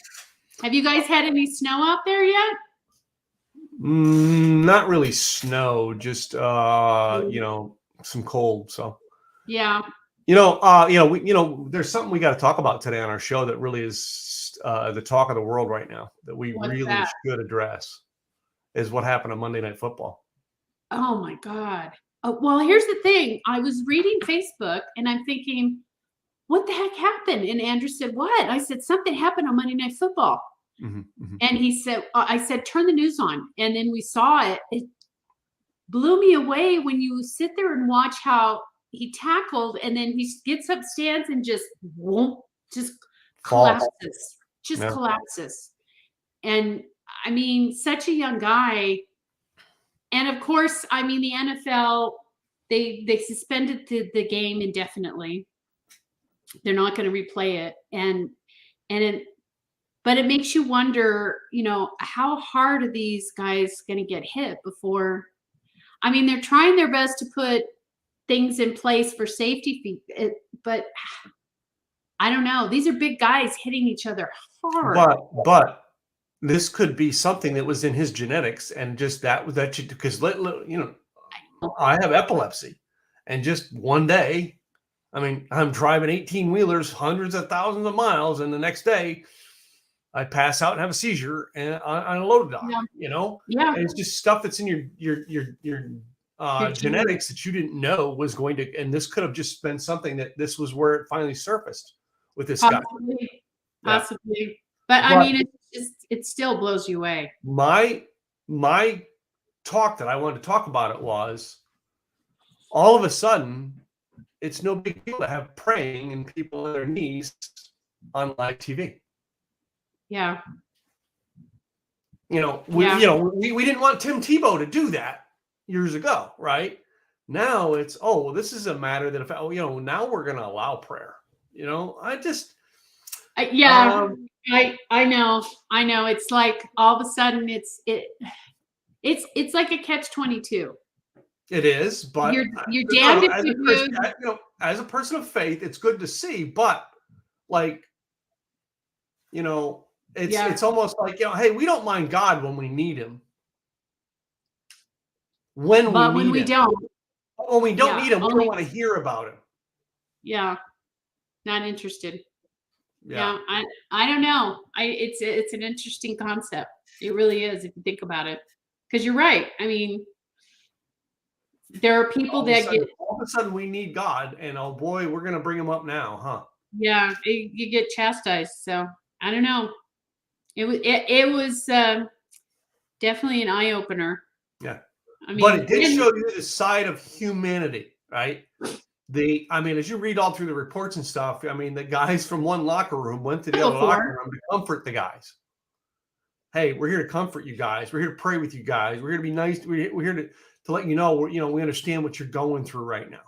Have you guys had any snow out there yet? not really snow, just some cold. So Yeah. there's something we got to talk about today on our show that really is the talk of the world right now that we What's really that? should address is what happened on Monday Night Football. Oh my God. Well, here's the thing. I was reading Facebook and I'm thinking, what the heck happened? And Andrew said, what? I said, something happened on Monday Night Football. Mm-hmm. And he said, I said, turn the news on. And then we saw it. It blew me away when you sit there and watch how he tackled and then he gets up, stands, and just won't, just Falls. collapses, just Yeah. collapses. And I mean, such a young guy. And of course, I mean, the NFL, they suspended the game indefinitely. They're not going to replay it. But it makes you wonder, how hard are these guys going to get hit before? I mean, they're trying their best to put things in place for safety, but I don't know. These are big guys hitting each other hard. But this could be something that was in his genetics, and just because I have epilepsy, and just one day, I mean, I'm driving 18-wheelers, hundreds of thousands of miles, and the next day, I pass out and have a seizure and on a loaded dock. Yeah. And it's just stuff that's in your genetics that you didn't know was going to, and this could have just been something that this was where it finally surfaced with this guy. Possibly. But I mean, it still blows you away. My talk that I wanted to talk about it was all of a sudden it's no big deal to have praying and people on their knees on live TV. Yeah. We didn't want Tim Tebow to do that years ago, right? Now it's, this is a matter that now we're going to allow prayer. I know. It's like all of a sudden it's like a catch-22. It is, but you're damned if you do. As a person of faith, it's good to see, but it's almost like, hey, we don't mind God when we need him. When we don't need him, we don't want to hear about him. Yeah. Not interested. Yeah. I don't know. It's an interesting concept. It really is if you think about it. Because you're right. I mean, there are people all of a sudden we need God, and oh boy, we're going to bring him up now, huh? Yeah, you get chastised. So I don't know. It was definitely an eye opener. Yeah, I mean, but it did show you the side of humanity, right? As you read all through the reports and stuff, the guys from one locker room went to the other locker room to comfort the guys. Hey, we're here to comfort you guys. We're here to pray with you guys. We're here to be nice. We're here to let you know we understand what you're going through right now,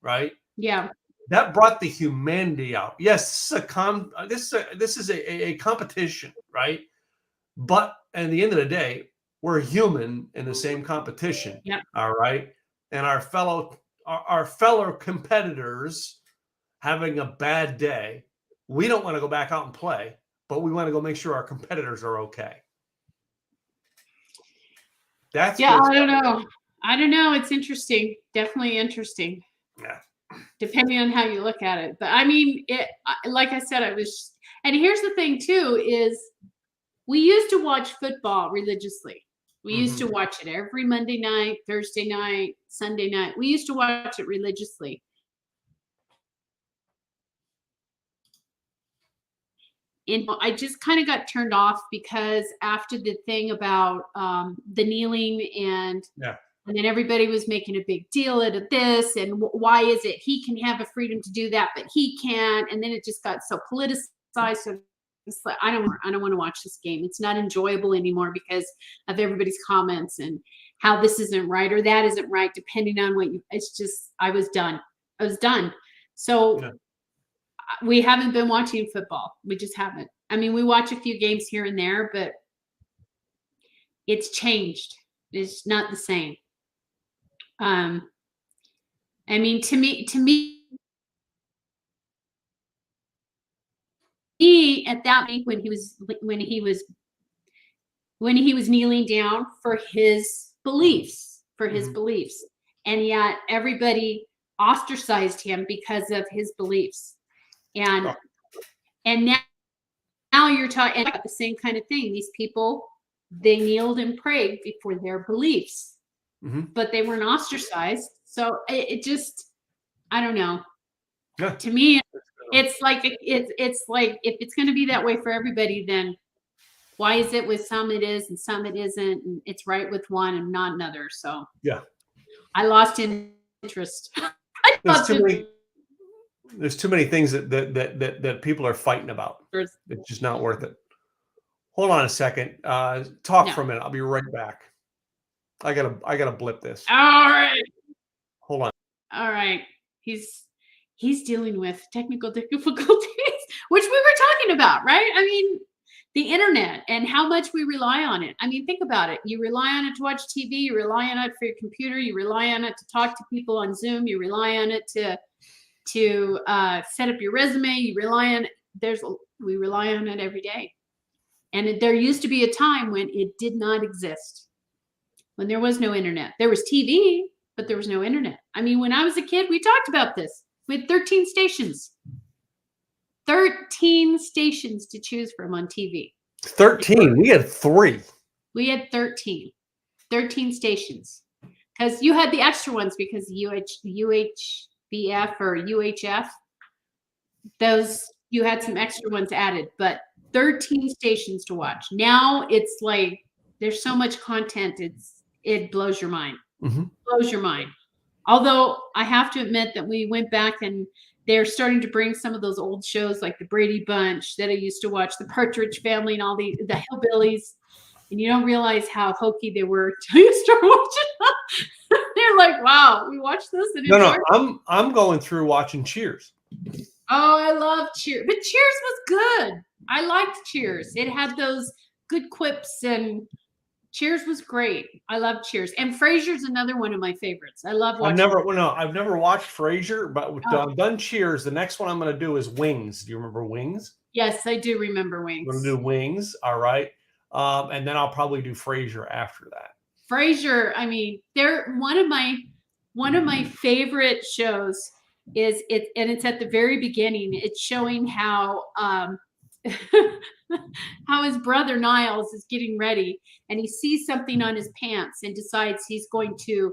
right? Yeah. That brought the humanity out. Yes, this is a competition, right? But at the end of the day, we're human in the same competition. Yeah. All right. And our fellow competitors having a bad day, we don't want to go back out and play, but we want to go make sure our competitors are okay. I don't know. It's interesting. Definitely interesting. Yeah. Depending on how you look at it. But I mean, like I said, and here's the thing too, is we used to watch football religiously. We used to watch it every Monday night, Thursday night, Sunday night. We used to watch it religiously. I just kind of got turned off because after the thing about the kneeling Yeah. and then everybody was making a big deal out of this and why is it he can have a freedom to do that but he can't, and then it just got so politicized. So it's like, I don't want to watch this game. It's not enjoyable anymore because of everybody's comments and how this isn't right or that isn't right depending on what you. It's just I was done. So Yeah. we haven't been watching football. We just haven't. I mean, we watch a few games here and there, but it's changed. It's not the same. I mean, to me, at that point when he was kneeling down for his beliefs, and yet everybody ostracized him because of his beliefs, and now you're talking about the same kind of thing. These people, they kneeled and prayed before their beliefs. But they weren't ostracized. So it just, I don't know. Yeah. To me, it's like it's like if it's going to be that way for everybody, then why is it with some it is and some it isn't, and it's right with one and not another? So yeah, I lost interest. There's too many things that people are fighting about. It's just not worth it. Hold on a second. Talk for a minute. I'll be right back. I gotta blip this. All right. Hold on. All right. He's dealing with technical difficulties, which we were talking about, right? I mean, the internet and how much we rely on it. I mean, think about it. You rely on it to watch TV. You rely on it for your computer. You rely on it to talk to people on Zoom. You rely on it to set up your resume. You rely on it. We rely on it every day. And there used to be a time when it did not exist. When there was no internet. There was TV, but there was no internet. I mean, when I was a kid, we talked about this. We had 13 stations. 13 stations to choose from on TV. 13? We had 3. We had 13. 13 stations. Because you had the extra ones because UHBF or UHF, those, you had some extra ones added, but 13 stations to watch. Now it's like, there's so much content, it blows your mind. Blows your mind. Although I have to admit that we went back and they're starting to bring some of those old shows like the Brady Bunch that I used to watch, the Partridge Family and all the Hillbillies, and you don't realize how hokey they were until you start watching them. They're like, wow, we watched this and no, I'm going through watching Cheers. Oh, I love Cheers. But Cheers was good. I liked Cheers. It had those good quips and Cheers was great. I love Cheers. And Frasier's another one of my favorites. I love watching. I've never watched Frasier, but I've done Cheers. The next one I'm going to do is Wings. Do you remember Wings? Yes, I do remember Wings. I'm going to do Wings. All right. And then I'll probably do Frasier after that. Frasier, I mean, they're one of my favorite shows is it, and it's at the very beginning. It's showing how how his brother Niles is getting ready and he sees something on his pants and decides he's going to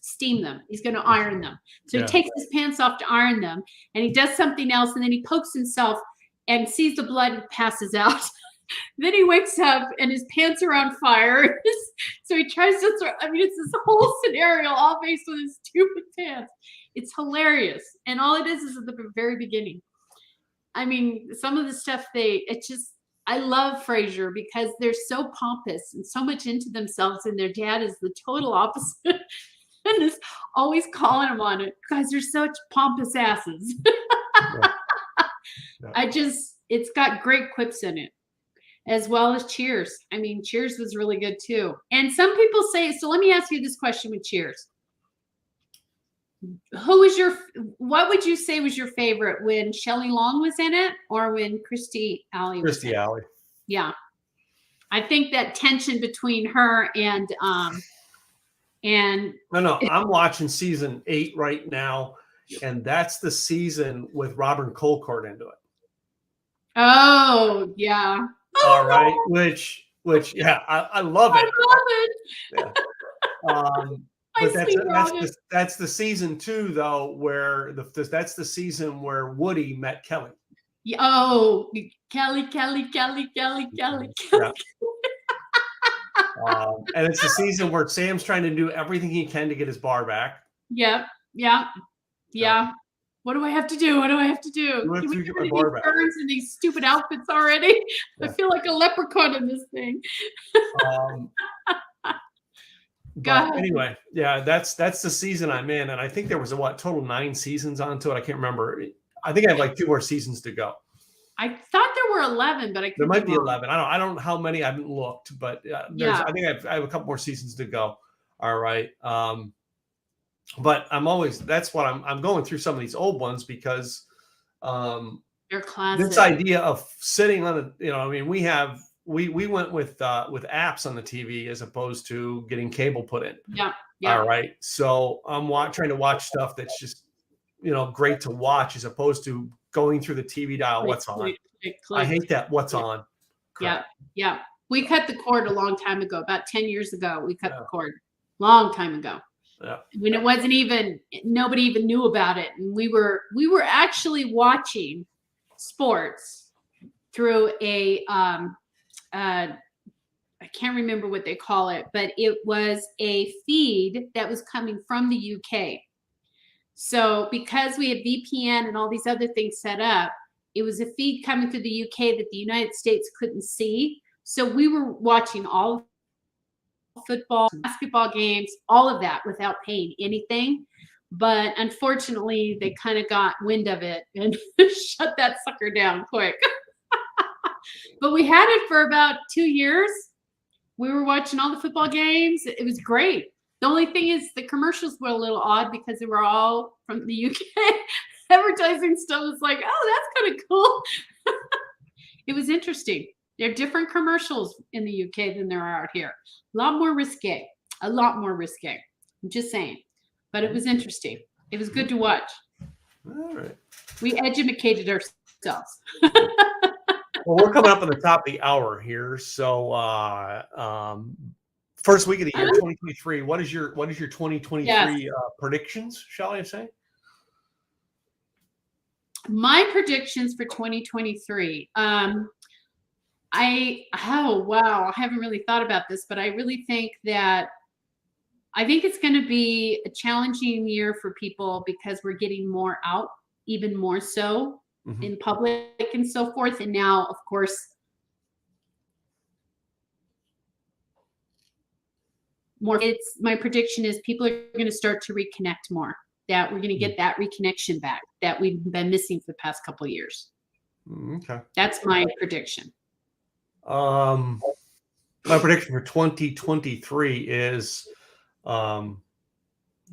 steam them. He's going to iron them. So he takes his pants off to iron them and he does something else and then he pokes himself and sees the blood and passes out. Then he wakes up and his pants are on fire. So he tries to it's this whole scenario all based on his stupid pants. It's hilarious. And all it is at the very beginning. I mean, some of the stuff I love Frasier because they're so pompous and so much into themselves, and their dad is the total opposite and is always calling them on it. Guys, they're such pompous asses. It's got great quips in it, as well as Cheers. I mean, Cheers was really good too. And some people say, so let me ask you this question with Cheers. What would you say was your favorite, when Shelley Long was in it or when Kirstie Alley was in it? Alley. Yeah. I think that tension between her and No, I'm watching season 8 right now, and that's the season with Robert Colcord into it. Oh, yeah. All right. Which I love it. I love it. Yeah. But that's the season 2 though, where that's the season where Woody met Kelly. Oh, Kelly, Kelly, Kelly, Kelly, Kelly, Kelly. Yeah. And it's the season where Sam's trying to do everything he can to get his bar back. Yep. Yeah. Yeah. What do I have to do? What do I have to do? You have Can we to get get rid my of these bar back. burns and these stupid outfits already? I Yeah. feel like a leprechaun in this thing. But anyway, yeah, that's the season I'm in, and I think there was a total 9 seasons onto it. I can't remember. I think I have like 2 more seasons to go. I thought there were 11, but I could There might be wrong. 11. I don't know how many. I haven't looked, but Yeah. I think I have a couple more seasons to go. All right. But that's what I'm going through some of these old ones because They're classic. this idea of sitting on we went with apps on the TV as opposed to getting cable put in. Yeah. Yeah. All right. So I'm trying to watch stuff that's just, great to watch as opposed to going through the TV dial. What's on? I hate that. What's on? Crap. Yeah. We cut the cord a long time ago. About 10 years ago, we cut the cord. Long time ago. Yeah. When it wasn't even, nobody even knew about it. And we were actually watching sports through I can't remember what they call it, but it was a feed that was coming from the UK. So because we had VPN and all these other things set up, it was a feed coming through the UK that the United States couldn't see. So we were watching all football, basketball games, all of that without paying anything. But unfortunately, they kind of got wind of it and shut that sucker down quick. But we had it for about 2 years. We were watching all the football games. It was great. The only thing is the commercials were a little odd because they were all from the UK. Advertising stuff was like, oh, that's kind of cool. It was interesting. There are different commercials in the UK than there are out here. A lot more risque. A lot more risque. I'm just saying. But it was interesting. It was good to watch. All right. We educated ourselves. Well, we're coming up on the top of the hour here. So first week of the year, 2023. What is your 2023 predictions, shall I say? My predictions for 2023. I haven't really thought about this, but I really think it's going to be a challenging year for people because we're getting more out, even more so in public and so forth. And now, of course, my prediction is people are going to start to reconnect more, that we're going to get that reconnection back that we've been missing for the past couple of years. Okay. That's my prediction. My prediction for 2023 is we're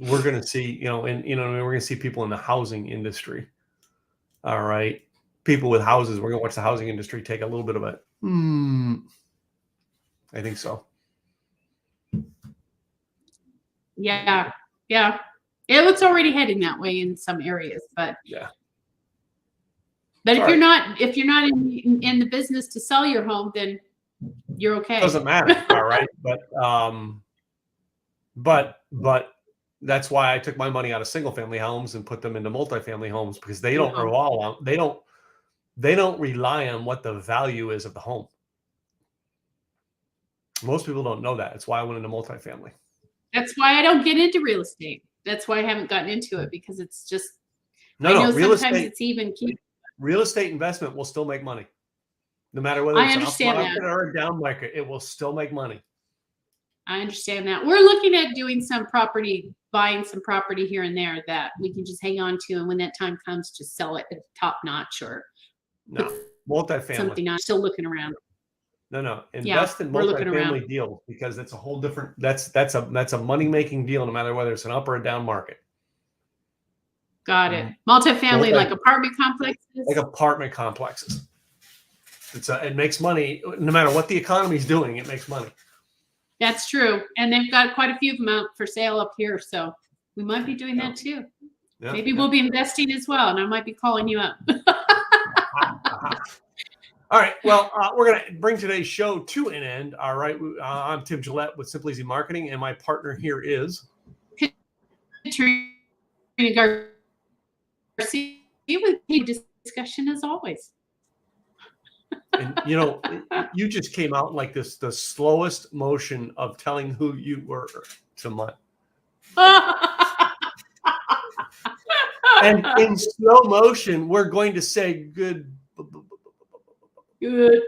going to see, we're going to see people in the housing industry. All right. People with houses, we're going to watch the housing industry take a little bit of a, I think so. Yeah. Yeah. It's already heading that way in some areas, but yeah. But if you're not in the business to sell your home, then you're okay. Doesn't matter. All right. But that's why I took my money out of single family homes and put them into multifamily homes because they don't they don't rely on what the value is of the home. Most people don't know that. It's why I went into multifamily. That's why I don't get into real estate. That's why I haven't gotten into it because it's just real sometimes estate, it's even keep. Real estate investment will still make money. No matter whether it's an up market or a down market, it will still make money. I understand that. We're looking at doing buying some property here and there that we can just hang on to. And when that time comes, just sell it at top notch or multifamily. Something I'm still looking around. No. Invest in multifamily deals because it's a whole different, that's a money-making deal no matter whether it's an up or a down market. Got it. Multifamily, like apartment complexes? Like apartment complexes. It makes money no matter what the economy's doing. It makes money. That's true, and they've got quite a few of them out for sale up here, so we might be doing that too. Yeah, maybe we'll be investing as well, and I might be calling you up. All right. Well, we're going to bring today's show to an end. All right. I'm Tim Gillette with Simple Easy Marketing, and my partner here is Katrina Garcia with discussion as always. And you know, you just came out like this, the slowest motion of telling who you were to my. And in slow motion, we're going to say good. Good.